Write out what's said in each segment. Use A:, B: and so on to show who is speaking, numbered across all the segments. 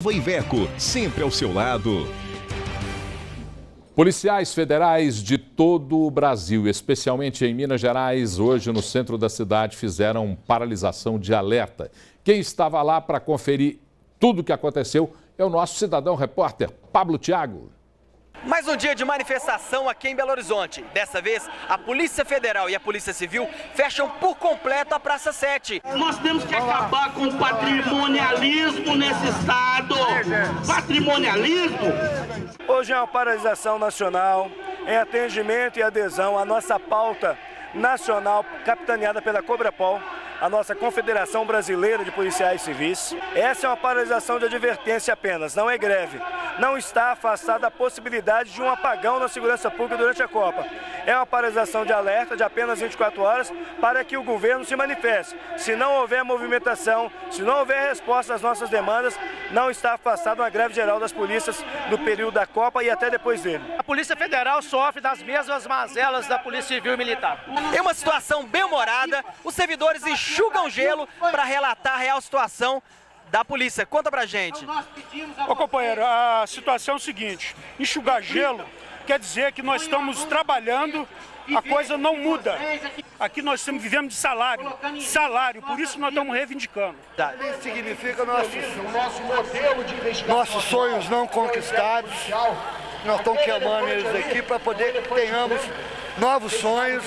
A: Iveco, sempre ao seu lado.
B: Policiais federais de todo o Brasil, especialmente em Minas Gerais, hoje no centro da cidade, fizeram paralisação de alerta. Quem estava lá para conferir tudo o que aconteceu é o nosso cidadão repórter, Pablo Thiago.
C: Mais um dia de manifestação aqui em Belo Horizonte. Dessa vez, a Polícia Federal e a Polícia Civil fecham por completo a Praça 7.
D: Nós temos que acabar com o patrimonialismo nesse estado. Patrimonialismo?
E: Hoje é uma paralisação nacional em atendimento e adesão à nossa pauta nacional capitaneada pela Cobrapol, a nossa Confederação Brasileira de Policiais Civis. Essa é uma paralisação de advertência apenas, não é greve. Não está afastada a possibilidade de um apagão na segurança pública durante a Copa. É uma paralisação de alerta de apenas 24 horas para que o governo se manifeste. Se não houver movimentação, se não houver resposta às nossas demandas, não está afastada uma greve geral das polícias no período da Copa e até depois dele.
F: A Polícia Federal sofre das mesmas mazelas da Polícia Civil e Militar.
C: Em uma situação bem-humorada, os servidores enxugam gelo para relatar a real situação da polícia. Conta pra gente.
G: Ô companheiro, a situação é o seguinte, enxugar gelo quer dizer que nós estamos trabalhando, a coisa não muda. Aqui nós vivemos de salário, por isso nós estamos reivindicando.
H: Isso significa nossos sonhos não conquistados, nós estamos chamando eles aqui para poder que tenhamos novos sonhos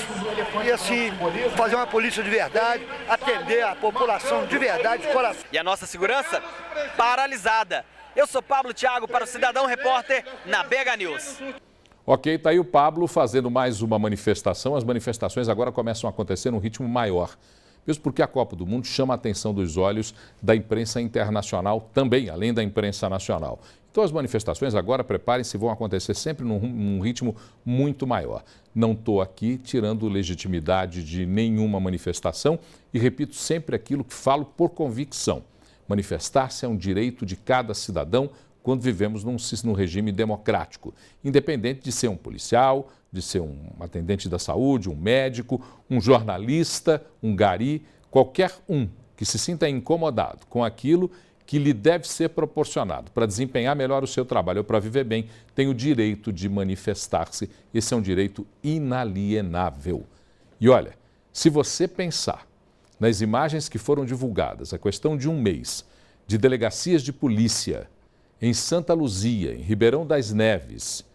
H: e assim fazer uma polícia de verdade, atender a população de verdade, de coração.
C: E a nossa segurança paralisada. Eu sou Pablo Thiago para o Cidadão Repórter na BH News.
B: Ok, tá aí o Pablo fazendo mais uma manifestação. As manifestações agora começam a acontecer num ritmo maior. Mesmo porque a Copa do Mundo chama a atenção dos olhos da imprensa internacional também, além da imprensa nacional. Então as manifestações agora, preparem-se, vão acontecer sempre num ritmo muito maior. Não estou aqui tirando legitimidade de nenhuma manifestação e repito sempre aquilo que falo por convicção. Manifestar-se é um direito de cada cidadão quando vivemos num regime democrático, independente de ser um policial, de ser um atendente da saúde, um médico, um jornalista, um gari, qualquer um que se sinta incomodado com aquilo que lhe deve ser proporcionado para desempenhar melhor o seu trabalho ou para viver bem, tem o direito de manifestar-se. Esse é um direito inalienável. E olha, se você pensar nas imagens que foram divulgadas, a questão de um mês, de delegacias de polícia em Santa Luzia, em Ribeirão das Neves,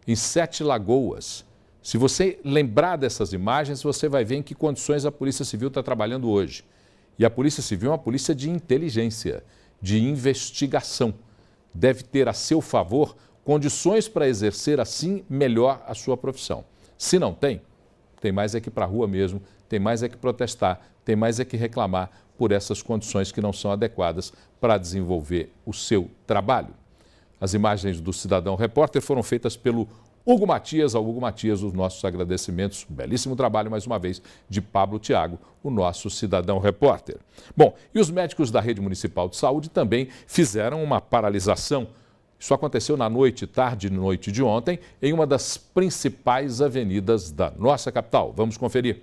B: em Sete Lagoas, se você lembrar dessas imagens, você vai ver em que condições a Polícia Civil está trabalhando hoje. E a Polícia Civil é uma polícia de inteligência, de investigação. Deve ter a seu favor condições para exercer assim melhor a sua profissão. Se não tem, tem mais é que ir para a rua mesmo, tem mais é que protestar, tem mais é que reclamar por essas condições que não são adequadas para desenvolver o seu trabalho. As imagens do Cidadão Repórter foram feitas pelo Hugo Matias. Ao Hugo Matias, os nossos agradecimentos. Belíssimo trabalho, mais uma vez, de Pablo Thiago, o nosso Cidadão Repórter. Bom, e os médicos da Rede Municipal de Saúde também fizeram uma paralisação. Isso aconteceu na noite, tarde e noite de ontem, em uma das principais avenidas da nossa capital. Vamos conferir.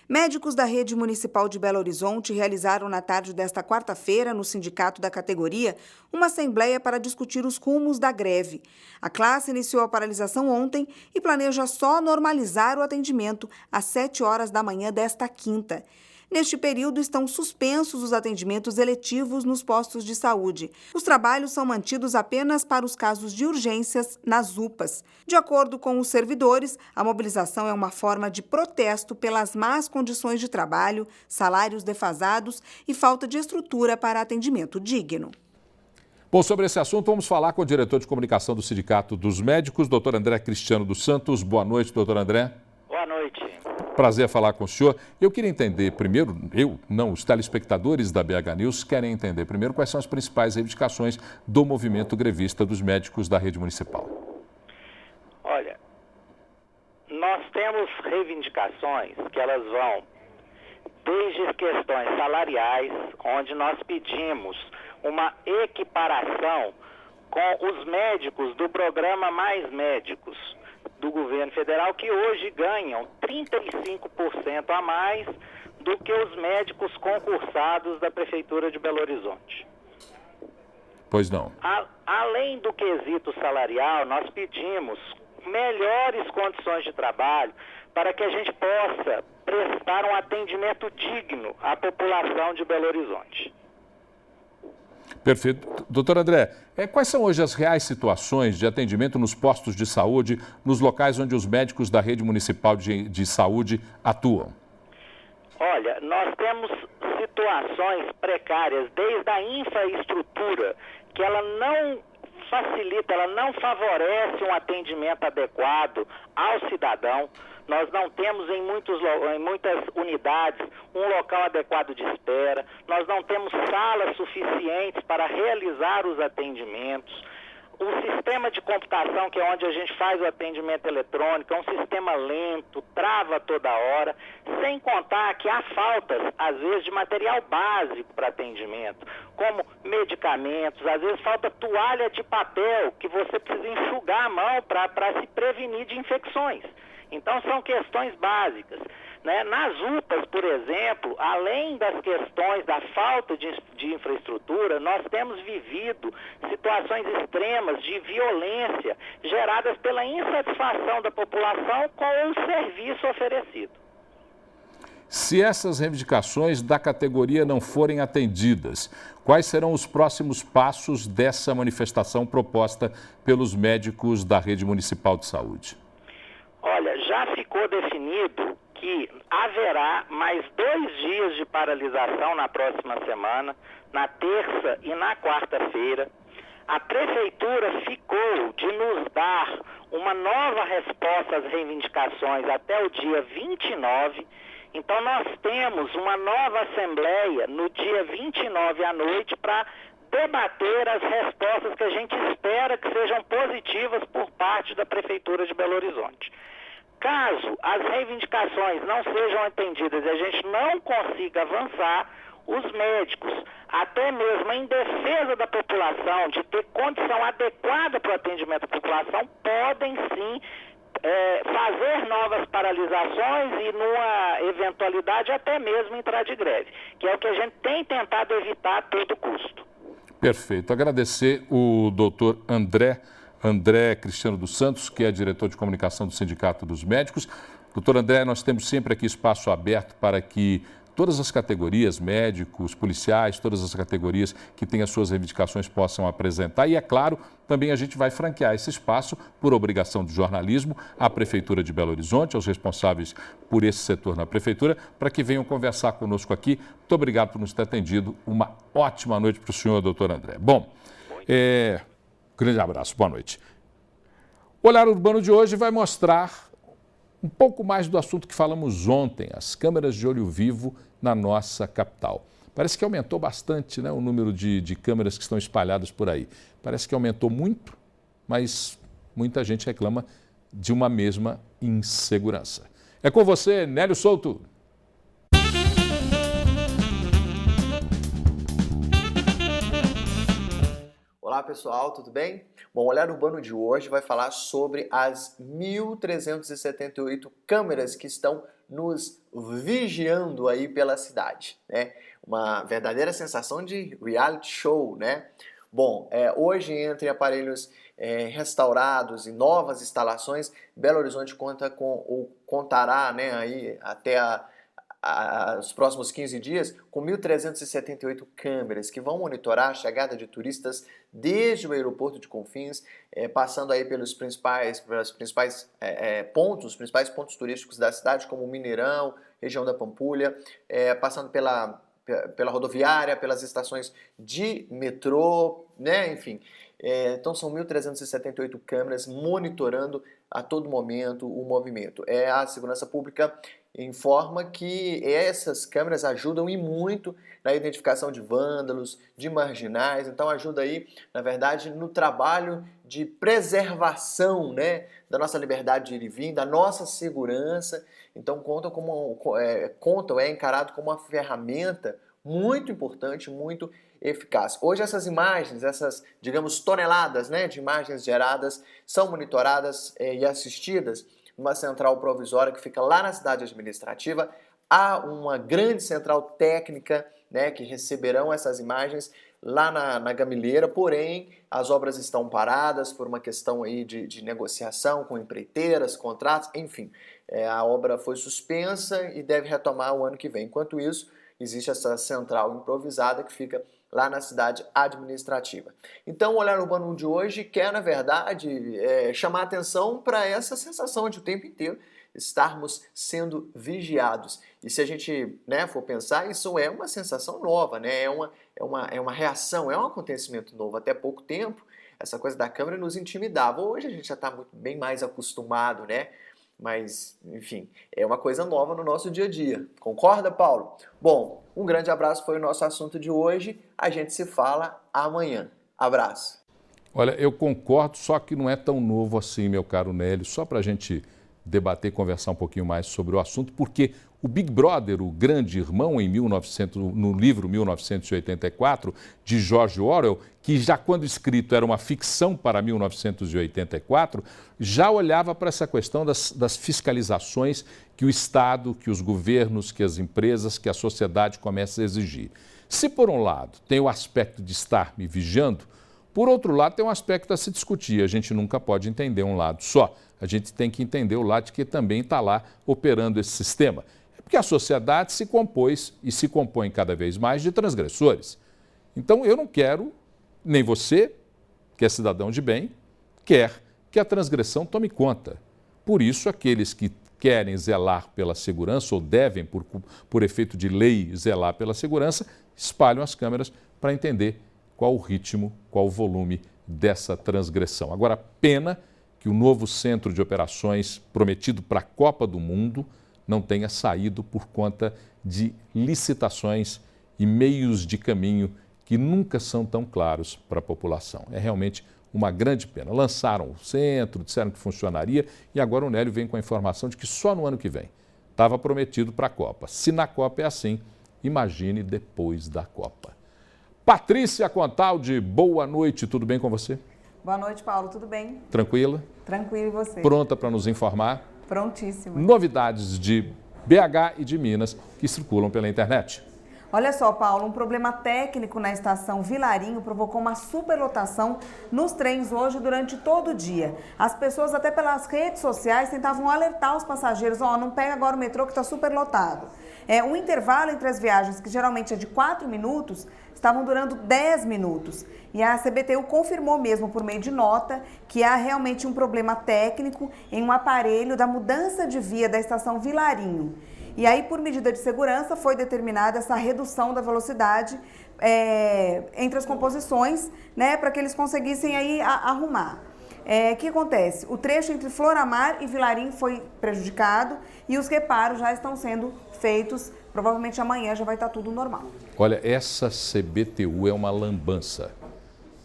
I: Médicos da Rede Municipal de Belo Horizonte realizaram na tarde desta quarta-feira, no sindicato da categoria, uma assembleia para discutir os rumos da greve. A classe iniciou a paralisação ontem e planeja só normalizar o atendimento às 7 horas da manhã desta quinta. Neste período, estão suspensos os atendimentos eletivos nos postos de saúde. Os trabalhos são mantidos apenas para os casos de urgências nas UPAs. De acordo com os servidores, a mobilização é uma forma de protesto pelas más condições de trabalho, salários defasados e falta de estrutura para atendimento digno.
B: Bom, sobre esse assunto, vamos falar com o diretor de comunicação do Sindicato dos Médicos, doutor André Cristiano dos Santos. Boa noite, doutor André.
J: Boa noite.
B: Prazer falar com o senhor. Eu queria entender primeiro, os telespectadores da BH News querem entender primeiro quais são as principais reivindicações do movimento grevista dos médicos da rede municipal.
J: Olha, nós temos reivindicações que elas vão desde questões salariais, onde nós pedimos uma equiparação com os médicos do programa Mais Médicos do governo federal, que hoje ganham 35% a mais do que os médicos concursados da Prefeitura de Belo Horizonte.
B: Pois não.
J: Além do quesito salarial, nós pedimos melhores condições de trabalho para que a gente possa prestar um atendimento digno à população de Belo Horizonte.
B: Perfeito. Doutor André, quais são hoje as reais situações de atendimento nos postos de saúde, nos locais onde os médicos da rede municipal de saúde atuam?
J: Olha, nós temos situações precárias, desde a infraestrutura, que ela não facilita, ela não favorece um atendimento adequado ao cidadão. Nós não temos em muitas unidades um local adequado de espera, nós não temos salas suficientes para realizar os atendimentos. O sistema de computação, que é onde a gente faz o atendimento eletrônico, é um sistema lento, trava toda hora, sem contar que há faltas, às vezes, de material básico para atendimento, como medicamentos, às vezes falta toalha de papel, que você precisa enxugar a mão para se prevenir de infecções. Então, são questões básicas. Né? Nas UPAs, por exemplo, além das questões da falta de infraestrutura, nós temos vivido situações extremas de violência geradas pela insatisfação da população com o serviço oferecido.
B: Se essas reivindicações da categoria não forem atendidas, quais serão os próximos passos dessa manifestação proposta pelos médicos da rede municipal de saúde?
J: Olha, já ficou definido que haverá mais 2 dias de paralisação na próxima semana, na terça e na quarta-feira. A prefeitura ficou de nos dar uma nova resposta às reivindicações até o dia 29. Então, nós temos uma nova assembleia no dia 29 à noite para debater as respostas que a gente espera que sejam positivas por parte da Prefeitura de Belo Horizonte. Caso as reivindicações não sejam atendidas e a gente não consiga avançar, os médicos, até mesmo em defesa da população, de ter condição adequada para o atendimento da população, podem sim fazer novas paralisações e, numa eventualidade, até mesmo entrar de greve, que é o que a gente tem tentado evitar a todo custo.
B: Perfeito. Agradecer o doutor André Cristiano dos Santos, que é diretor de comunicação do Sindicato dos Médicos. Doutor André, nós temos sempre aqui espaço aberto para que todas as categorias, médicos, policiais, todas as categorias que têm as suas reivindicações possam apresentar. E, é claro, também a gente vai franquear esse espaço, por obrigação de jornalismo, à Prefeitura de Belo Horizonte, aos responsáveis por esse setor na Prefeitura, para que venham conversar conosco aqui. Muito obrigado por nos ter atendido. Uma ótima noite para o senhor, doutor André. Bom, grande abraço, boa noite. O Olhar Urbano de hoje vai mostrar um pouco mais do assunto que falamos ontem, as câmeras de olho vivo na nossa capital. Parece que aumentou bastante, né, o número de câmeras que estão espalhadas por aí. Parece que aumentou muito, mas muita gente reclama de uma mesma insegurança. É com você, Nélio Souto.
K: Olá pessoal, tudo bem? Bom, o Olhar Urbano de hoje vai falar sobre as 1.378 câmeras que estão nos vigiando aí pela cidade, né? Uma verdadeira sensação de reality show, né? Bom, hoje, entre aparelhos restaurados e novas instalações, Belo Horizonte contará, né, aí até os próximos 15 dias com 1.378 câmeras que vão monitorar a chegada de turistas desde o aeroporto de Confins, passando aí pelos principais pontos, os principais pontos turísticos da cidade, como o Mineirão, região da Pampulha, passando pela rodoviária, pelas estações de metrô, né, enfim. Então são 1.378 câmeras monitorando a todo momento o movimento. A segurança pública informa que essas câmeras ajudam e muito na identificação de vândalos, de marginais, então ajuda aí, na verdade, no trabalho de preservação, né, da nossa liberdade de ir e vir, da nossa segurança. Então é encarado como uma ferramenta muito importante, muito eficaz. Hoje essas imagens, essas, digamos, toneladas, né, de imagens geradas, são monitoradas e assistidas numa central provisória que fica lá na cidade administrativa. Há uma grande central técnica, né, que receberão essas imagens lá na Gamileira, porém as obras estão paradas por uma questão aí de negociação com empreiteiras, contratos, enfim, a obra foi suspensa e deve retomar o ano que vem. Enquanto isso, existe essa central improvisada que fica lá na cidade administrativa. Então, o Olhar Urbano de hoje quer, na verdade, chamar atenção para essa sensação de o tempo inteiro estarmos sendo vigiados. E se a gente for pensar, isso é uma sensação nova, né? É uma reação, é um acontecimento novo. Até pouco tempo, essa coisa da câmera nos intimidava. Hoje a gente já está bem mais acostumado, né? Mas, enfim, é uma coisa nova no nosso dia a dia. Concorda, Paulo? Bom, um grande abraço, foi o nosso assunto de hoje. A gente se fala amanhã. Abraço.
B: Olha, eu concordo, só que não é tão novo assim, meu caro Nélio. Só para a gente debater e conversar um pouquinho mais sobre o assunto, porque o Big Brother, o Grande Irmão, no livro 1984, de George Orwell, que já quando escrito era uma ficção para 1984, já olhava para essa questão das fiscalizações que o Estado, que os governos, que as empresas, que a sociedade começa a exigir. Se por um lado tem o aspecto de estar me vigiando, por outro lado tem um aspecto a se discutir. A gente nunca pode entender um lado só. A gente tem que entender o lado de que também está lá operando esse sistema. É porque a sociedade se compôs e se compõe cada vez mais de transgressores. Então eu não quero, nem você, que é cidadão de bem, quer que a transgressão tome conta. Por isso, aqueles que querem zelar pela segurança ou devem, por efeito de lei, zelar pela segurança, espalham as câmeras para entender qual o ritmo, qual o volume dessa transgressão. Agora, pena que o novo centro de operações prometido para a Copa do Mundo não tenha saído por conta de licitações e meios de caminho que nunca são tão claros para a população. É realmente uma grande pena. Lançaram o centro, disseram que funcionaria e agora o Nélio vem com a informação de que só no ano que vem estava prometido para a Copa. Se na Copa é assim, imagine depois da Copa. Patrícia Contaldi, boa noite, tudo bem com você?
I: Boa noite, Paulo, tudo bem?
B: Tranquila?
I: Tranquilo, e você?
B: Pronta para nos informar?
I: Prontíssima.
B: Novidades de BH e de Minas que circulam pela internet.
I: Olha só, Paulo, um problema técnico na estação Vilarinho provocou uma superlotação nos trens hoje durante todo o dia. As pessoas, até pelas redes sociais, tentavam alertar os passageiros, não pega agora o metrô que está superlotado. O intervalo entre as viagens, que geralmente é de 4 minutos, estavam durando 10 minutos. E a CBTU confirmou mesmo por meio de nota que há realmente um problema técnico em um aparelho da mudança de via da estação Vilarinho. E aí, por medida de segurança, foi determinada essa redução da velocidade entre as composições, né, para que eles conseguissem aí arrumar. O que acontece? O trecho entre Floramar e Vilarinho foi prejudicado e os reparos já estão sendo feitos. Provavelmente amanhã já vai estar tudo normal.
B: Olha, essa CBTU é uma lambança.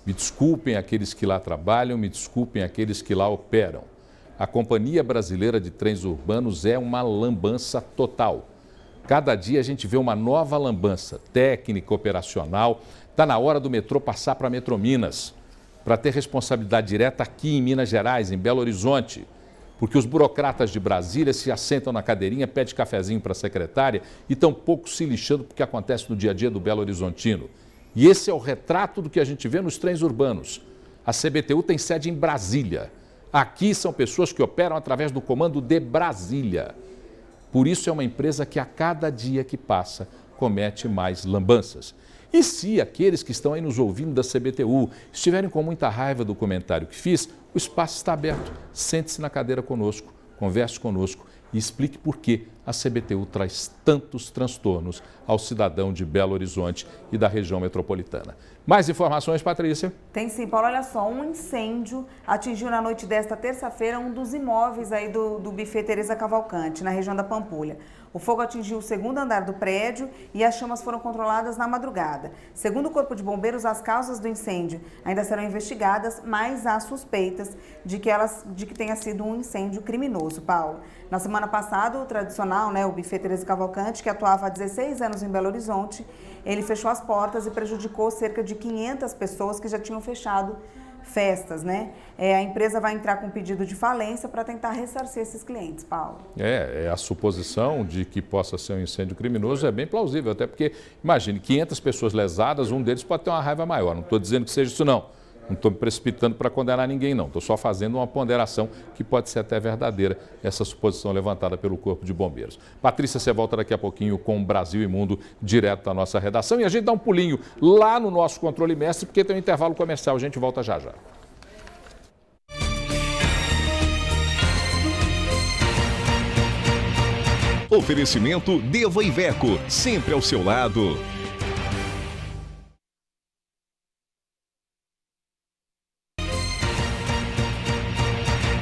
B: Me desculpem aqueles que lá trabalham, me desculpem aqueles que lá operam. A Companhia Brasileira de Trens Urbanos é uma lambança total. Cada dia a gente vê uma nova lambança, técnica, operacional. Está na hora do metrô passar para a Metrominas, para ter responsabilidade direta aqui em Minas Gerais, em Belo Horizonte. Porque os burocratas de Brasília se assentam na cadeirinha, pedem cafezinho para a secretária e estão pouco se lixando porque acontece no dia a dia do Belo Horizontino. E esse é o retrato do que a gente vê nos trens urbanos. A CBTU tem sede em Brasília. Aqui são pessoas que operam através do comando de Brasília. Por isso é uma empresa que a cada dia que passa comete mais lambanças. E se aqueles que estão aí nos ouvindo da CBTU estiverem com muita raiva do comentário que fiz, o espaço está aberto. Sente-se na cadeira conosco, converse conosco e explique por que a CBTU traz tantos transtornos ao cidadão de Belo Horizonte e da região metropolitana. Mais informações, Patrícia?
I: Tem sim, Paulo. Olha só, um incêndio atingiu na noite desta terça-feira um dos imóveis aí do buffet Teresa Cavalcante, na região da Pampulha. O fogo atingiu o segundo andar do prédio e as chamas foram controladas na madrugada. Segundo o Corpo de Bombeiros, as causas do incêndio ainda serão investigadas, mas há suspeitas de que tenha sido um incêndio criminoso, Paulo. Na semana passada, o tradicional, o buffet Teresa Cavalcante, que atuava há 16 anos em Belo Horizonte, ele fechou as portas e prejudicou cerca de 500 pessoas que já tinham fechado festas, né? A empresa vai entrar com pedido de falência para tentar ressarcir esses clientes, Paulo.
B: A suposição de que possa ser um incêndio criminoso é bem plausível, até porque, imagine, 500 pessoas lesadas, um deles pode ter uma raiva maior. Não estou dizendo que seja isso, não. Não estou me precipitando para condenar ninguém, não. Estou só fazendo uma ponderação que pode ser até verdadeira, essa suposição levantada pelo Corpo de Bombeiros. Patrícia, você volta daqui a pouquinho com o Brasil e Mundo, direto da nossa redação. E a gente dá um pulinho lá no nosso controle mestre, porque tem um intervalo comercial. A gente volta já já.
A: Oferecimento Deva Iveco, sempre ao seu lado.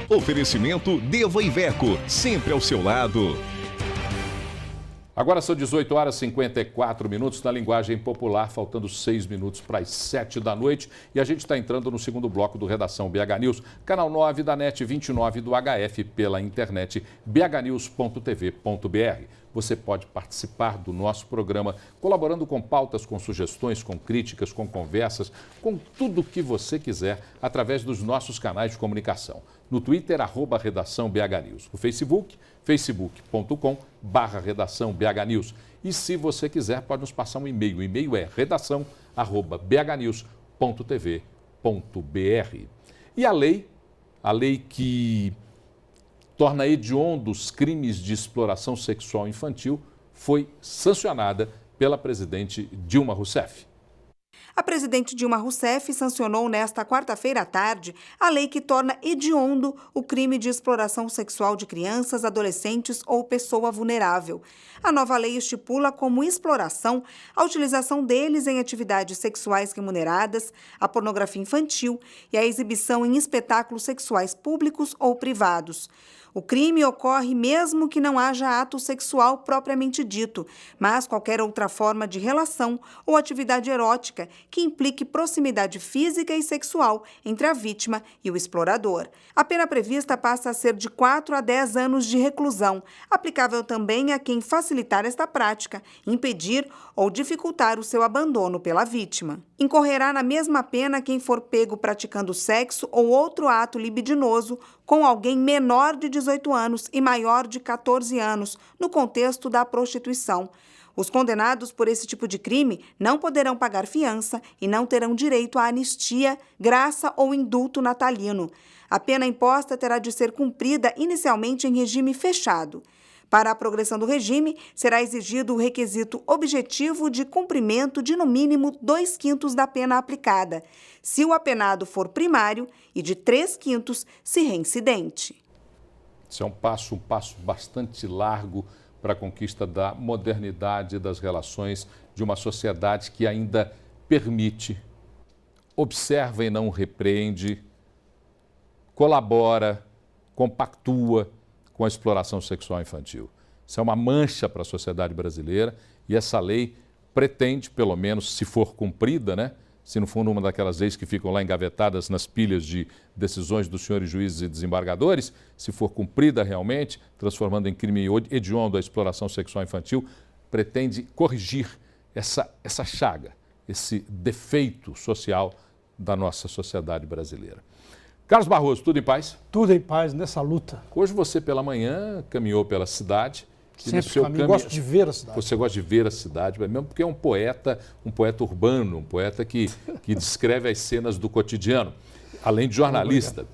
A: Oferecimento Deva Iveco, sempre ao seu lado.
B: Agora são 18 horas e 54 minutos na linguagem popular, faltando 6 minutos para as 7 da noite. E a gente está entrando no segundo bloco do Redação BH News, canal 9 da NET 29 do HF, pela internet bhnews.tv.br. Você pode participar do nosso programa colaborando com pautas, com sugestões, com críticas, com conversas, com tudo o que você quiser através dos nossos canais de comunicação. No Twitter, @Redação BH News. No Facebook, facebook.com/Redação BH News. E se você quiser, pode nos passar um e-mail. O e-mail é redação@bhnews.tv.br. E a lei que torna hediondos crimes de exploração sexual infantil, foi sancionada pela presidente Dilma Rousseff.
I: A presidente Dilma Rousseff sancionou nesta quarta-feira à tarde a lei que torna hediondo o crime de exploração sexual de crianças, adolescentes ou pessoa vulnerável. A nova lei estipula como exploração a utilização deles em atividades sexuais remuneradas, a pornografia infantil e a exibição em espetáculos sexuais públicos ou privados. O crime ocorre mesmo que não haja ato sexual propriamente dito, mas qualquer outra forma de relação ou atividade erótica que implique proximidade física e sexual entre a vítima e o explorador. A pena prevista passa a ser de 4 a 10 anos de reclusão, aplicável também a quem facilitar esta prática, impedir ou dificultar o seu abandono pela vítima. Incorrerá na mesma pena quem for pego praticando sexo ou outro ato libidinoso com alguém menor de 18 anos e maior de 14 anos, no contexto da prostituição. Os condenados por esse tipo de crime não poderão pagar fiança e não terão direito à anistia, graça ou indulto natalino. A pena imposta terá de ser cumprida inicialmente em regime fechado. Para a progressão do regime, será exigido o requisito objetivo de cumprimento de, no mínimo, 2/5 da pena aplicada, se o apenado for primário, e de 3/5 se reincidente.
B: Isso é um passo bastante largo para a conquista da modernidade das relações de uma sociedade que ainda permite, observa e não repreende, colabora, compactua com a exploração sexual infantil. Isso é uma mancha para a sociedade brasileira e essa lei pretende, pelo menos se for cumprida, né? Se não for uma daquelas leis que ficam lá engavetadas nas pilhas de decisões dos senhores juízes e desembargadores, se for cumprida realmente, transformando em crime hediondo a exploração sexual infantil, pretende corrigir essa chaga, esse defeito social da nossa sociedade brasileira. Carlos Barroso, tudo em paz?
L: Tudo em paz nessa luta.
B: Hoje você pela manhã caminhou pela cidade.
L: Sempre caminho, gosto de ver a cidade.
B: Você gosta de ver a cidade, mesmo porque é um poeta urbano, um poeta que descreve as cenas do cotidiano, além de jornalista.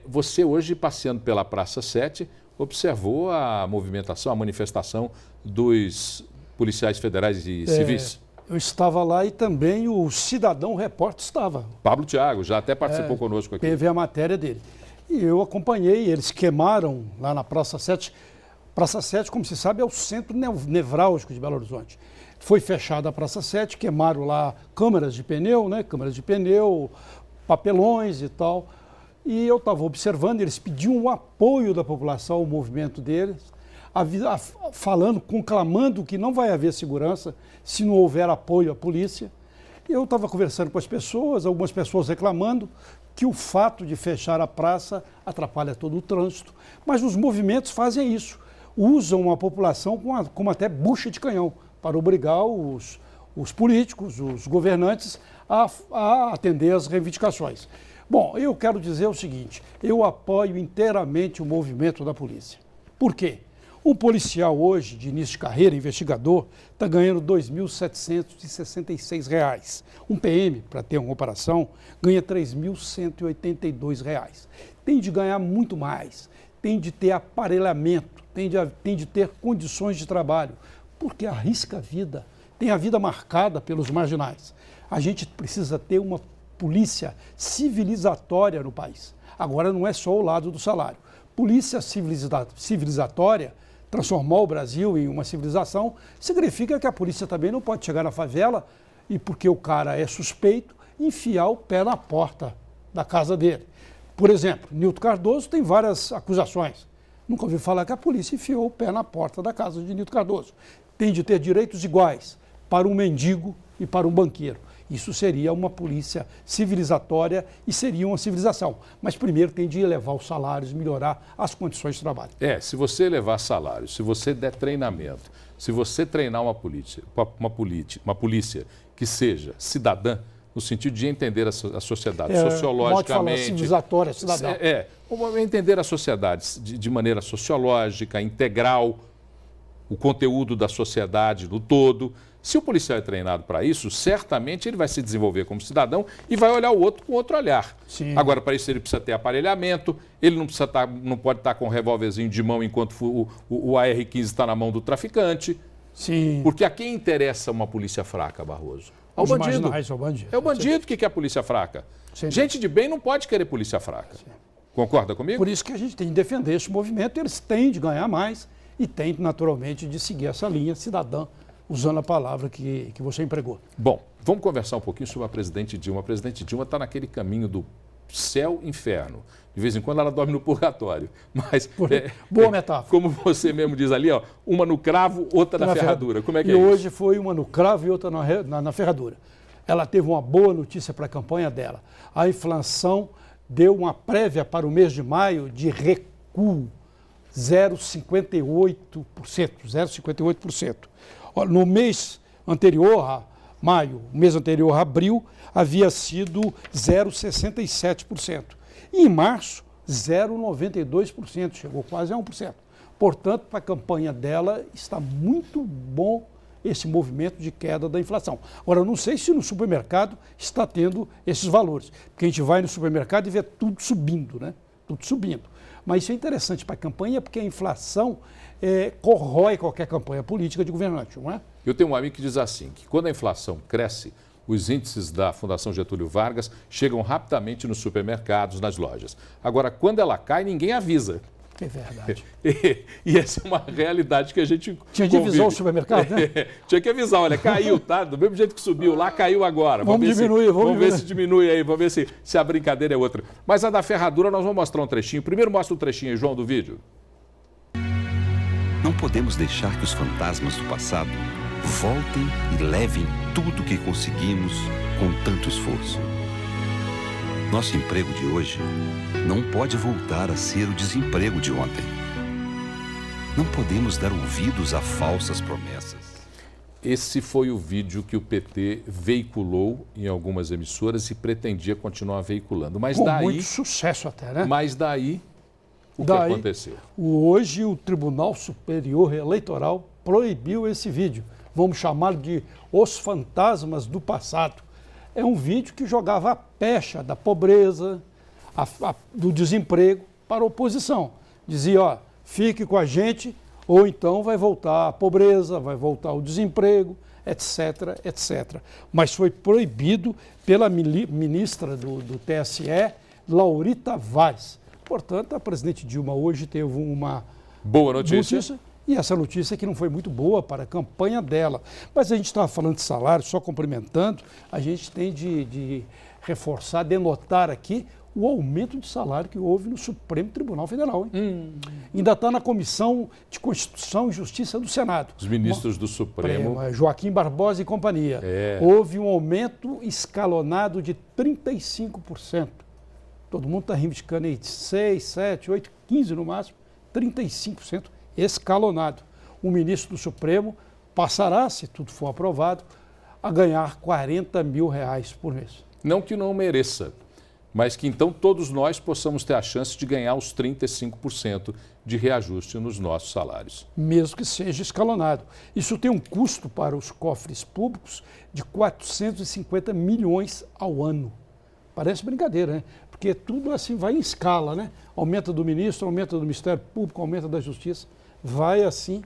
B: Você hoje, passeando pela Praça 7, observou a movimentação, a manifestação dos policiais federais e civis?
L: Eu estava lá e também o Cidadão Repórter estava.
B: Pablo Thiago, já até participou conosco aqui.
L: Teve a matéria dele. E eu acompanhei, eles queimaram lá na Praça 7. Praça 7, como se sabe, é o centro nevrálgico de Belo Horizonte. Foi fechada a Praça 7, queimaram lá câmeras de pneu, papelões e tal. E eu estava observando, eles pediam o apoio da população ao movimento deles, falando, conclamando que não vai haver segurança se não houver apoio à polícia. Eu estava conversando com as pessoas, algumas pessoas reclamando que o fato de fechar a praça atrapalha todo o trânsito, mas os movimentos fazem isso, usam a população como até bucha de canhão para obrigar os políticos, os governantes a atender às reivindicações. Bom, eu quero dizer o seguinte, eu apoio inteiramente o movimento da polícia. Por quê? Um policial hoje, de início de carreira, investigador, está ganhando R$ 2.766. Um PM, para ter uma comparação, ganha R$ 3.182. Tem de ganhar muito mais, tem de ter aparelhamento, tem de ter condições de trabalho, porque arrisca a vida, tem a vida marcada pelos marginais. A gente precisa ter uma polícia civilizatória no país. Agora não é só o lado do salário. Polícia civilizatória, transformar o Brasil em uma civilização, significa que a polícia também não pode chegar na favela e, porque o cara é suspeito, enfiar o pé na porta da casa dele. Por exemplo, Nilton Cardoso tem várias acusações. Nunca ouvi falar que a polícia enfiou o pé na porta da casa de Nilton Cardoso. Tem de ter direitos iguais para um mendigo e para um banqueiro. Isso seria uma polícia civilizatória e seria uma civilização. Mas primeiro tem de elevar os salários, melhorar as condições de trabalho.
B: Se você elevar salários, se você der treinamento, se você treinar uma polícia que seja cidadã, no sentido de entender a sociedade sociologicamente.
L: Falar, civilizatória, cidadã.
B: Entender a sociedade de maneira sociológica, integral, o conteúdo da sociedade no todo. Se o policial é treinado para isso, certamente ele vai se desenvolver como cidadão e vai olhar o outro com outro olhar.
L: Sim.
B: Agora, para isso ele precisa ter aparelhamento, ele não pode estar com um revólverzinho de mão enquanto o AR-15 está na mão do traficante.
L: Sim.
B: Porque a quem interessa uma polícia fraca, Barroso?
L: Os marginais, ao bandido.
B: É o bandido que quer polícia fraca.
L: Sim.
B: Gente de bem não pode querer polícia fraca. Sim. Concorda comigo?
L: Por isso que a gente tem de defender esse movimento, eles têm de ganhar mais e têm, naturalmente, de seguir essa linha cidadã, usando a palavra que você empregou.
B: Bom, vamos conversar um pouquinho sobre a presidente Dilma. A presidente Dilma está naquele caminho do céu-inferno. De vez em quando ela dorme no purgatório. Mas,
L: boa metáfora.
B: Como você mesmo diz ali, ó, uma no cravo, outra na ferradura. Como é que é
L: isso?
B: E
L: hoje foi uma no cravo e outra na ferradura. Ela teve uma boa notícia para a campanha dela. A inflação deu uma prévia para o mês de maio de recuo, 0,58%. No mês anterior, maio, o mês anterior, abril, havia sido 0,67%. E em março, 0,92%, chegou quase a 1%. Portanto, para a campanha dela, está muito bom esse movimento de queda da inflação. Agora, eu não sei se no supermercado está tendo esses valores, porque a gente vai no supermercado e vê tudo subindo, né? Tudo subindo. Mas isso é interessante para a campanha, porque a inflação corrói qualquer campanha política de governante, não é?
B: Eu tenho um amigo que diz assim, que quando a inflação cresce, os índices da Fundação Getúlio Vargas chegam rapidamente nos supermercados, nas lojas. Agora, quando ela cai, ninguém avisa.
L: É verdade.
B: E essa é uma realidade que a gente
L: tinha de avisar o supermercado, né?
B: Tinha que avisar, olha, caiu, tá? Do mesmo jeito que subiu lá, caiu agora.
L: Vamos ver
B: se diminui aí, vamos ver se a brincadeira é outra. Mas a da ferradura nós vamos mostrar um trechinho. Primeiro mostra um trechinho aí, João, do vídeo.
M: Não podemos deixar que os fantasmas do passado voltem e levem tudo que conseguimos com tanto esforço. Nosso emprego de hoje não pode voltar a ser o desemprego de ontem. Não podemos dar ouvidos a falsas promessas.
B: Esse foi o vídeo que o PT veiculou em algumas emissoras e pretendia continuar veiculando. Mas daí,
L: muito sucesso até, né?
B: Mas daí, o que aconteceu?
L: Hoje o Tribunal Superior Eleitoral proibiu esse vídeo. Vamos chamar de Os Fantasmas do Passado. É um vídeo que jogava a pecha da pobreza, do desemprego para a oposição. Dizia, ó, fique com a gente ou então vai voltar a pobreza, vai voltar o desemprego, etc, etc. Mas foi proibido pela ministra do TSE, Laurita Vaz. Portanto, a presidente Dilma hoje teve uma
B: boa notícia.
L: E essa notícia que não foi muito boa para a campanha dela. Mas a gente estava falando de salário, só complementando, a gente tem de reforçar, denotar aqui o aumento de salário que houve no Supremo Tribunal Federal. Ainda está na Comissão de Constituição e Justiça do Senado.
B: Os ministros do Supremo.
L: Joaquim Barbosa e companhia. Houve um aumento escalonado de 35%. Todo mundo está reivindicando aí de 6, 7, 8, 15 no máximo, 35%. Escalonado. O ministro do Supremo passará, se tudo for aprovado, a ganhar R$40 mil por mês.
B: Não que não mereça, mas que então todos nós possamos ter a chance de ganhar os 35% de reajuste nos nossos salários.
L: Mesmo que seja escalonado. Isso tem um custo para os cofres públicos de 450 milhões ao ano. Parece brincadeira, né? Porque tudo assim vai em escala, né? Aumenta do ministro, aumenta do Ministério Público, aumenta da Justiça, vai assim.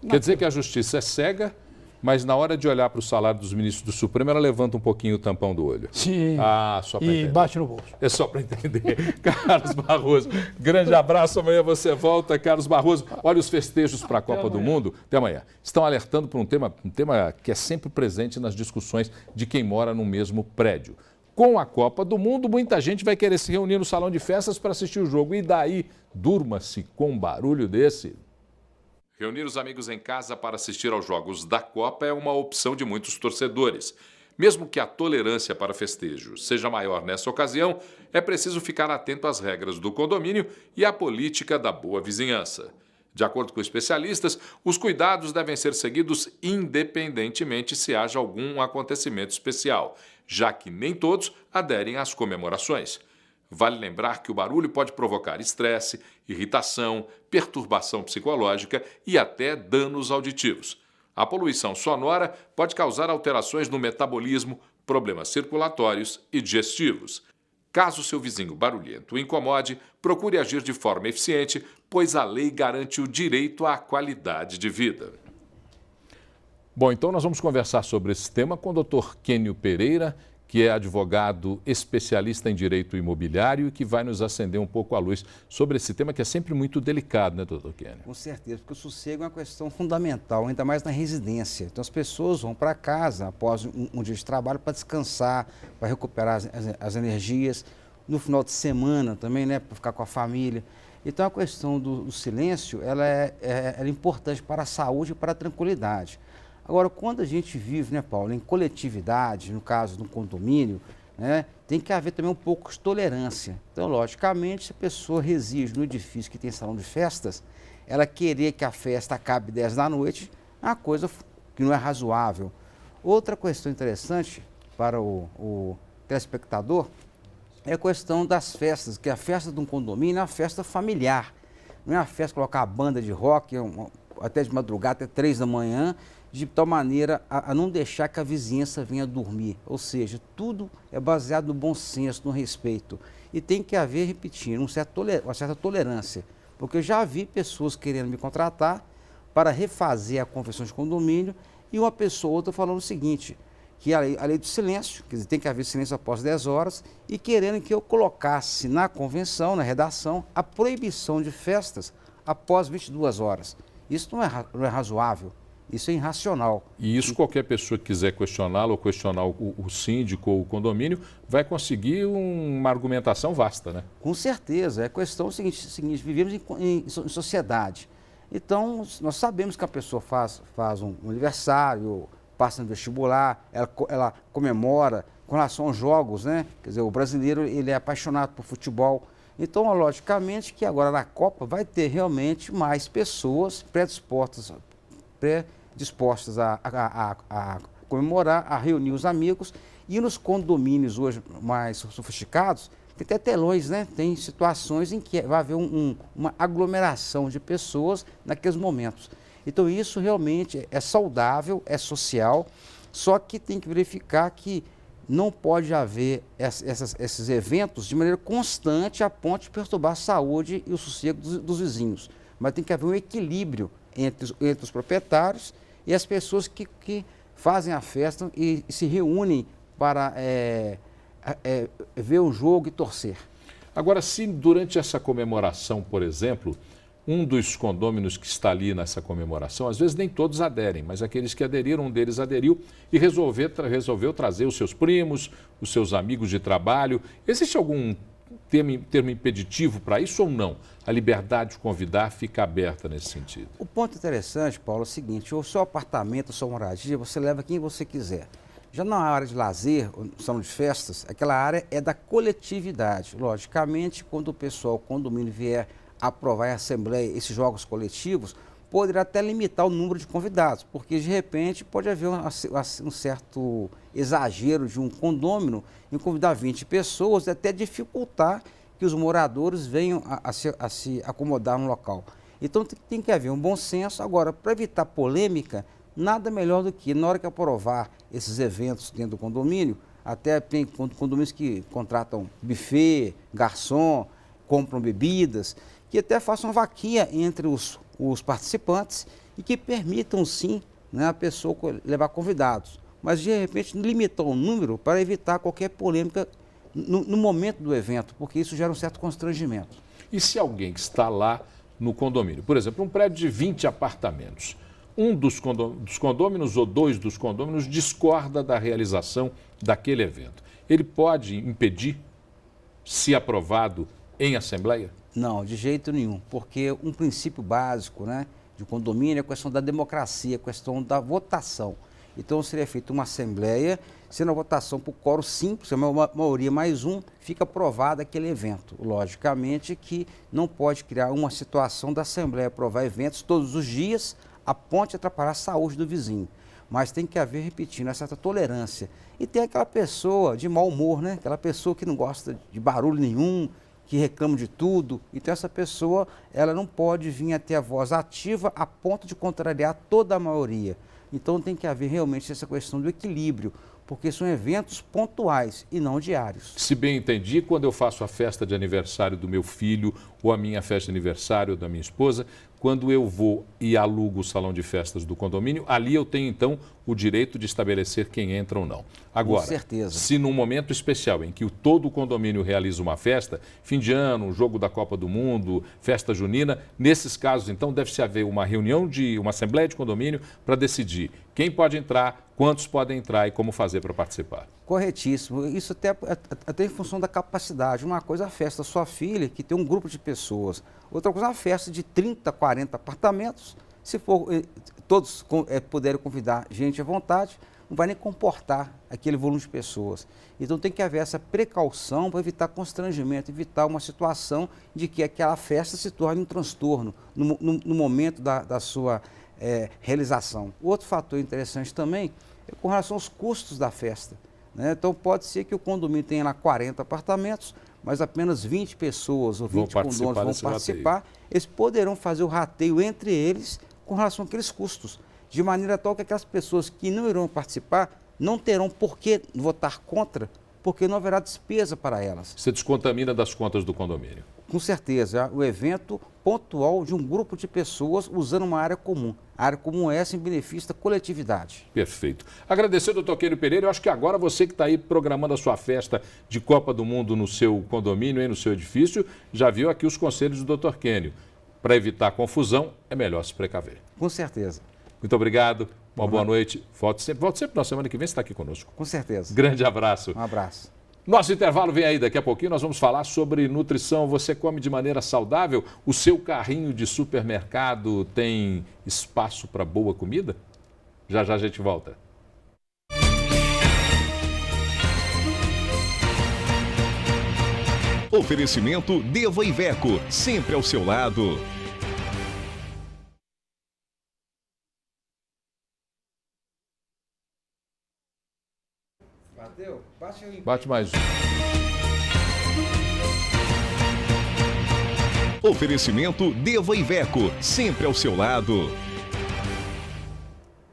B: Quer dizer que a Justiça é cega, mas na hora de olhar para o salário dos ministros do Supremo, ela levanta um pouquinho o tampão do olho.
L: Sim.
B: Ah, só para entender.
L: E bate no bolso.
B: É só para entender. Carlos Barroso, grande abraço. Amanhã você volta, Carlos Barroso. Olha os festejos para a Copa do Mundo. Até amanhã. Estão alertando para um tema que é sempre presente nas discussões de quem mora no mesmo prédio. Com a Copa do Mundo, muita gente vai querer se reunir no salão de festas para assistir o jogo. E daí, durma-se com um barulho desse? Reunir os amigos em casa para assistir aos jogos da Copa é uma opção de muitos torcedores. Mesmo que a tolerância para festejo seja maior nessa ocasião, é preciso ficar atento às regras do condomínio e à política da boa vizinhança. De acordo com especialistas, os cuidados devem ser seguidos independentemente se haja algum acontecimento especial, já que nem todos aderem às comemorações. Vale lembrar que o barulho pode provocar estresse, irritação, perturbação psicológica e até danos auditivos. A poluição sonora pode causar alterações no metabolismo, problemas circulatórios e digestivos. Caso seu vizinho barulhento o incomode, procure agir de forma eficiente, pois a lei garante o direito à qualidade de vida. Bom, então nós vamos conversar sobre esse tema com o Dr. Kênio Pereira, que é advogado especialista em direito imobiliário e que vai nos acender um pouco a luz sobre esse tema que é sempre muito delicado, né, doutor Kênio?
N: Com certeza, porque o sossego é uma questão fundamental, ainda mais na residência. Então as pessoas vão para casa após um dia de trabalho para descansar, para recuperar as energias, no final de semana também, né, para ficar com a família. Então a questão do silêncio, ela é importante para a saúde e para a tranquilidade. Agora, quando a gente vive, né, Paulo, em coletividade, no caso de um condomínio, né, tem que haver também um pouco de tolerância. Então, logicamente, se a pessoa reside no edifício que tem salão de festas, ela querer que a festa acabe 10 da noite é uma coisa que não é razoável. Outra questão interessante para o telespectador é a questão das festas, que a festa de um condomínio é uma festa familiar. Não é uma festa colocar a banda de rock até de madrugada, até 3 da manhã, de tal maneira a não deixar que a vizinhança venha dormir. Ou seja, tudo é baseado no bom senso, no respeito. E tem que haver, repetindo, uma certa tolerância. Porque eu já vi pessoas querendo me contratar para refazer a convenção de condomínio e uma pessoa ou outra falando o seguinte, que a lei do silêncio, quer dizer, tem que haver silêncio após 10 horas, e querendo que eu colocasse na convenção, na redação, a proibição de festas após 22 horas. Isso não é razoável. Isso é irracional.
B: E isso qualquer pessoa que quiser questioná-lo ou questionar o síndico ou o condomínio vai conseguir uma argumentação vasta, né?
N: Com certeza. É a questão seguinte, vivemos em sociedade. Então, nós sabemos que a pessoa faz um aniversário, passa no vestibular, ela comemora com relação aos jogos, né? Quer dizer, o brasileiro ele é apaixonado por futebol. Então, logicamente que agora na Copa vai ter realmente mais pessoas predispostas a comemorar, a reunir os amigos. E nos condomínios hoje mais sofisticados, tem até telões, né? Tem situações em que vai haver uma aglomeração de pessoas naqueles momentos. Então isso realmente é saudável, é social, só que tem que verificar que não pode haver esses eventos de maneira constante a ponto de perturbar a saúde e o sossego dos vizinhos. Mas tem que haver um equilíbrio entre os proprietários e as pessoas que fazem a festa e se reúnem para ver o jogo e torcer.
B: Agora, se durante essa comemoração, por exemplo, um dos condôminos que está ali nessa comemoração, às vezes nem todos aderem, mas aqueles que aderiram, um deles aderiu e resolveu trazer os seus primos, os seus amigos de trabalho. Existe algum termo impeditivo para isso ou não? A liberdade de convidar fica aberta nesse sentido.
N: O ponto interessante, Paulo, é o seguinte: o seu apartamento, a sua moradia, você leva quem você quiser. Já na área de lazer, salão de festas, aquela área é da coletividade. Logicamente, quando o condomínio vier aprovar em assembleia esses jogos coletivos, poderá até limitar o número de convidados, porque de repente pode haver um certo exagero de um condômino em convidar 20 pessoas, até dificultar que os moradores venham a se acomodar no local. Então tem que haver um bom senso. Agora, para evitar polêmica, nada melhor do que, na hora que aprovar esses eventos dentro do condomínio, até tem condomínios que contratam buffet, garçom, compram bebidas, que até façam vaquinha entre os participantes e que permitam, sim, né, a pessoa levar convidados. Mas, de repente, limitar o número para evitar qualquer polêmica no momento do evento, porque isso gera um certo constrangimento.
B: E se alguém que está lá no condomínio, por exemplo, um prédio de 20 apartamentos, um dos condôminos ou dois dos condôminos discorda da realização daquele evento, ele pode impedir, se aprovado em assembleia?
N: Não, de jeito nenhum, porque um princípio básico, né, de condomínio é a questão da democracia, a questão da votação. Então seria feita uma assembleia, sendo a votação por quórum simples, uma maioria mais um, fica aprovado aquele evento. Logicamente que não pode criar uma situação da assembleia aprovar eventos todos os dias, a ponto de atrapalhar a saúde do vizinho. Mas tem que haver, repetindo, essa tolerância. E tem aquela pessoa de mau humor, né? Aquela pessoa que não gosta de barulho nenhum, que reclama de tudo. Então essa pessoa, ela não pode vir a ter a voz ativa a ponto de contrariar toda a maioria. Então tem que haver realmente essa questão do equilíbrio, porque são eventos pontuais e não diários.
B: Se bem entendi, quando eu faço a festa de aniversário do meu filho ou a minha festa de aniversário da minha esposa, quando eu vou e alugo o salão de festas do condomínio, ali eu tenho então o direito de estabelecer quem entra ou não. Agora,
N: com certeza.
B: Se num momento especial em que todo o condomínio realiza uma festa, fim de ano, jogo da Copa do Mundo, festa junina, nesses casos então deve-se haver uma reunião uma assembleia de condomínio para decidir quem pode entrar, quantos podem entrar e como fazer para participar.
N: Corretíssimo. Isso até em função da capacidade. Uma coisa é a festa da sua filha, que tem um grupo de pessoas. Outra coisa é uma festa de 30, 40 apartamentos. Se for todos puderem convidar gente à vontade, não vai nem comportar aquele volume de pessoas. Então tem que haver essa precaução para evitar constrangimento, evitar uma situação de que aquela festa se torne um transtorno no momento da sua realização. Outro fator interessante também é com relação aos custos da festa. Né? Então pode ser que o condomínio tenha lá 40 apartamentos, mas apenas 20 pessoas ou 20 condôminos vão participar. Eles poderão fazer o rateio entre eles com relação àqueles custos, de maneira tal que aquelas pessoas que não irão participar não terão por que votar contra, porque não haverá despesa para elas.
B: Você descontamina das contas do condomínio?
N: Com certeza, o evento pontual de um grupo de pessoas usando uma área comum. A área comum é essa em benefício da coletividade.
B: Perfeito. Agradecer, doutor Quênio Pereira. Eu acho que agora você que está aí programando a sua festa de Copa do Mundo no seu condomínio, aí no seu edifício, já viu aqui os conselhos do doutor Quênio. Para evitar confusão, é melhor se precaver.
N: Com certeza.
B: Muito obrigado. Uma boa noite. Volte sempre na semana que vem, você está aqui conosco.
N: Com certeza.
B: Grande abraço.
N: Um abraço.
B: Nosso intervalo vem aí, daqui a pouquinho nós vamos falar sobre nutrição. Você come de maneira saudável? O seu carrinho de supermercado tem espaço para boa comida? Já já a gente volta.
A: Oferecimento Deva Iveco, sempre ao seu lado.
N: Bateu?
B: Bate mais um.
A: Oferecimento Deva Iveco, sempre ao seu lado.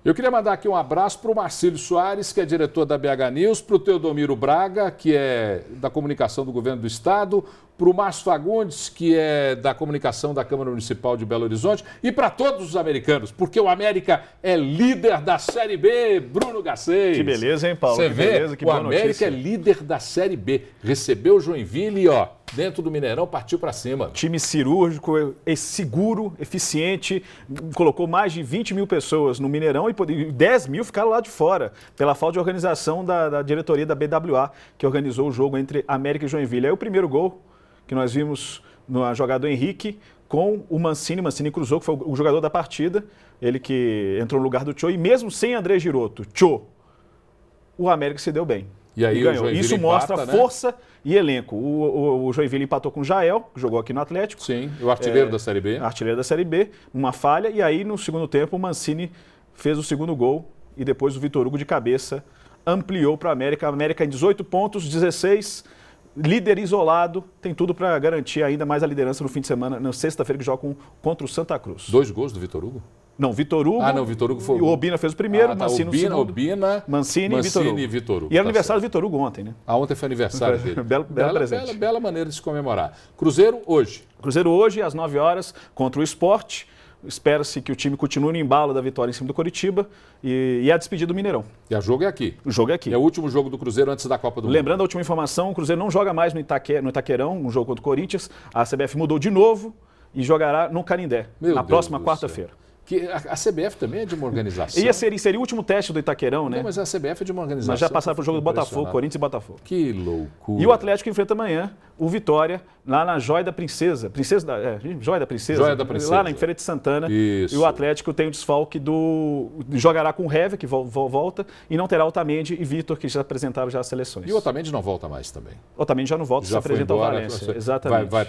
B: Eu queria mandar aqui um abraço para o Marcílio Soares, que é diretor da BH News, para o Teodomiro Braga, que é da comunicação do Governo do Estado, para o Márcio Fagundes, que é da comunicação da Câmara Municipal de Belo Horizonte, e para todos os americanos, porque o América é líder da Série B, Bruno Gacês.
O: Que beleza, hein, Paulo?
B: Você
O: que
B: vê,
O: beleza, que
B: o
O: boa
B: América
O: notícia.
B: é líder da Série B, recebeu o Joinville e, ó, dentro do Mineirão, partiu para cima.
O: Time cirúrgico, seguro, eficiente, colocou mais de 20 mil pessoas no Mineirão e 10 mil ficaram lá de fora, pela falta de organização da diretoria da BWA, que organizou o jogo entre América e Joinville. Aí o primeiro gol que nós vimos no jogador Henrique com o Mancini cruzou, que foi o jogador da partida, ele que entrou no lugar do Tchô, e mesmo sem André Giroto, Tchô, o América se deu bem.
B: E aí
O: ganhou. Isso mostra
B: empata,
O: força, né? E elenco. O Joinville empatou com o Jael, que jogou aqui no Atlético.
B: Sim, o artilheiro da Série B.
O: Artilheiro da Série B, uma falha. E aí, no segundo tempo, o Mancini fez o segundo gol. E depois o Vitor Hugo de cabeça ampliou para a América. A América em 18 pontos, 16, líder isolado. Tem tudo para garantir ainda mais a liderança no fim de semana, na sexta-feira, que joga contra o Santa Cruz.
B: 2 gols do Vitor Hugo?
O: Não, Vitor Hugo.
B: Ah, não, Vitor Hugo foi.
O: E o Obina fez o primeiro, Mancini
B: Obina,
O: o segundo.
B: Obina,
O: Mancini e Vitor Hugo. E era aniversário do Vitor Hugo ontem, né?
B: Ontem foi aniversário dele.
O: Belo presente.
B: Bela maneira de se comemorar. Cruzeiro hoje.
O: Cruzeiro hoje, às 9 horas, contra o Sport. Espera-se que o time continue no embalo da vitória em cima do Coritiba e a despedida do Mineirão.
B: E o jogo é aqui.
O: O jogo é aqui.
B: É o último jogo do Cruzeiro antes da Copa do Mundo.
O: Lembrando a última informação, o Cruzeiro não joga mais no Itaquerão, no jogo contra o Corinthians. A CBF mudou de novo e jogará no Canindé, na próxima quarta-feira.
B: Que a CBF também é de uma organização.
O: Seria o último teste do Itaquerão, né?
B: Não, mas a CBF é de uma organização.
O: Mas já passaram para o jogo do Botafogo, Corinthians e Botafogo.
B: Que loucura.
O: E o Atlético enfrenta amanhã o Vitória, lá na Joia da Princesa. Joia da Princesa?
B: Joia da Princesa.
O: Lá em Feira de Santana.
B: Isso.
O: E o Atlético tem o desfalque jogará com o Heve, que volta, e não terá Otamendi e Vitor, que já apresentaram já as seleções.
B: E o Otamendi não volta mais também.
O: Otamendi já não volta, já se apresenta ao Valência. Exatamente.
B: Vai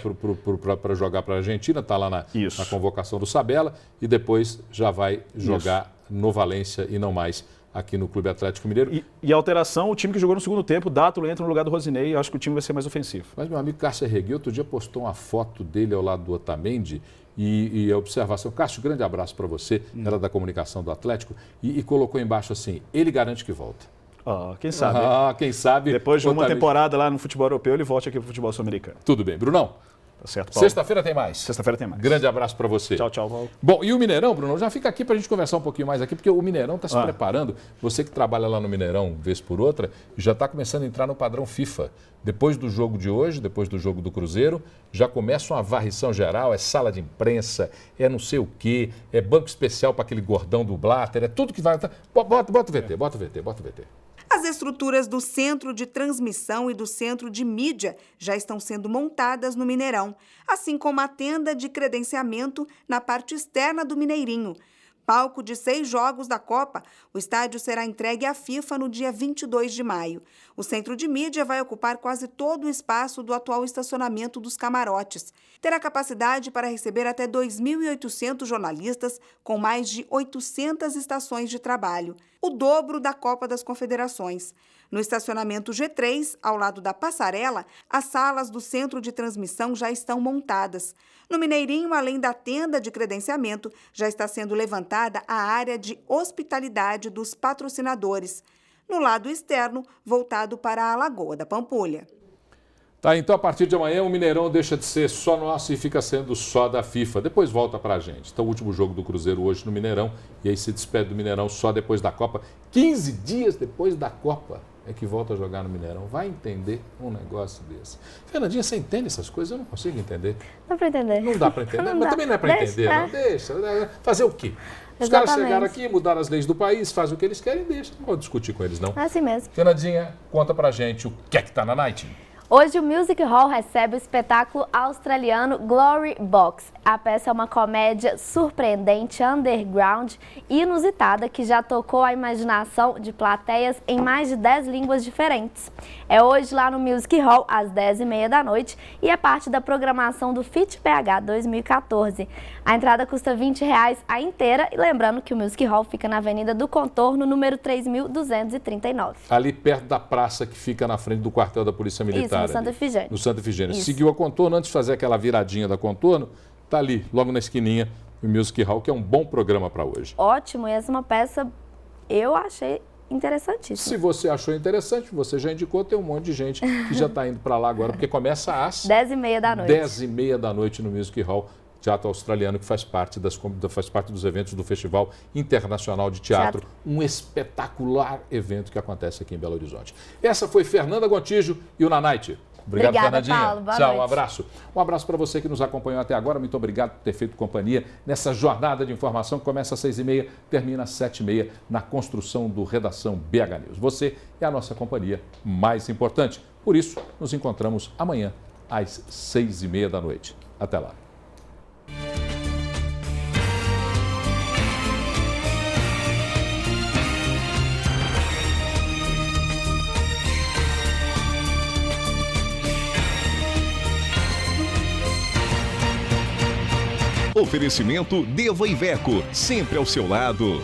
B: para jogar para a Argentina, está lá na convocação do Sabella, e depois já vai jogar no Valência e não mais aqui no Clube Atlético Mineiro.
O: E a alteração, o time que jogou no segundo tempo, Dátulo entra no lugar do Rosinei, e acho que o time vai ser mais ofensivo.
B: Mas meu amigo Cássio Arreguet, outro dia postou uma foto dele ao lado do Otamendi, e a observação, Cássio, grande abraço para você, era da comunicação do Atlético, e colocou embaixo assim, ele garante que volta.
O: Quem sabe?
B: Quem sabe.
O: Depois de uma temporada lá no futebol europeu, ele volte aqui para o futebol sul-americano.
B: Tudo bem. Brunão?
O: Tá certo, Paulo.
B: Sexta-feira tem mais.
O: Sexta-feira tem mais.
B: Grande abraço para você.
O: Tchau, Paulo.
B: Bom, e o Mineirão, Bruno, já fica aqui para a gente conversar um pouquinho mais aqui, porque o Mineirão está se preparando. Você que trabalha lá no Mineirão, vez por outra, já está começando a entrar no padrão FIFA. Depois do jogo de hoje, depois do jogo do Cruzeiro, já começa uma varrição geral, é sala de imprensa, é não sei o quê, é banco especial para aquele gordão do Blatter, é tudo que vai... Bota o VT, bota o VT.
I: As estruturas do centro de transmissão e do centro de mídia já estão sendo montadas no Mineirão, assim como a tenda de credenciamento na parte externa do Mineirinho. Palco de 6 jogos da Copa, o estádio será entregue à FIFA no dia 22 de maio. O centro de mídia vai ocupar quase todo o espaço do atual estacionamento dos camarotes. Terá capacidade para receber até 2.800 jornalistas, com mais de 800 estações de trabalho, o dobro da Copa das Confederações. No estacionamento G3, ao lado da passarela, as salas do centro de transmissão já estão montadas. No Mineirinho, além da tenda de credenciamento, já está sendo levantada a área de hospitalidade dos patrocinadores. No lado externo, voltado para a Lagoa da Pampulha.
B: Tá, então a partir de amanhã o Mineirão deixa de ser só nosso e fica sendo só da FIFA. Depois volta pra gente. Então o último jogo do Cruzeiro hoje no Mineirão, e aí se despede do Mineirão só depois da Copa. 15 dias depois da Copa é que volta a jogar no Mineirão. Vai entender um negócio desse. Fernandinha, você entende essas coisas? Eu não consigo entender.
P: Dá pra entender.
B: Não dá pra entender, mas também não é pra entender, não. Deixa. Fazer o quê? Os caras chegaram aqui, mudaram as leis do país, fazem o que eles querem e deixam. Não vou discutir com eles, não.
P: É assim mesmo.
B: Fernandinha, conta pra gente o que é que tá na Night.
P: Hoje o Music Hall recebe o espetáculo australiano Glory Box. A peça é uma comédia surpreendente, underground e inusitada que já tocou a imaginação de plateias em mais de 10 línguas diferentes. É hoje lá no Music Hall, às 10h30 da noite, e é parte da programação do FIT PH 2014. A entrada custa R$20 a inteira, e lembrando que o Music Hall fica na Avenida do Contorno, número 3.239.
B: Ali perto da praça que fica na frente do quartel da Polícia Militar.
P: Isso, no Santa Efigênia.
B: No Santa Efigênia. Seguiu a Contorno, antes de fazer aquela viradinha da Contorno, tá ali, logo na esquininha, o Music Hall, que é um bom programa para hoje.
P: Ótimo, e essa é uma peça, eu achei interessantíssima.
B: Se você achou interessante, você já indicou, tem um monte de gente que já está indo para lá agora, porque começa às
P: 10h30 da noite.
B: 10h30 da noite no Music Hall, teatro australiano, que faz parte dos eventos do Festival Internacional de Teatro. Um espetacular evento que acontece aqui em Belo Horizonte. Essa foi Fernanda Gontijo e o Na Night. Obrigado,
P: obrigada,
B: Fernandinha.
P: Paulo. Boa
B: Tchau,
P: noite.
B: um abraço. Um abraço para você que nos acompanhou até agora. Muito obrigado por ter feito companhia nessa jornada de informação que começa às 6h30, termina às 7h30 na construção do Redação BH News. Você é a nossa companhia mais importante. Por isso, nos encontramos amanhã às 6h30 da noite. Até lá.
A: Oferecimento Deva Iveco, sempre ao seu lado.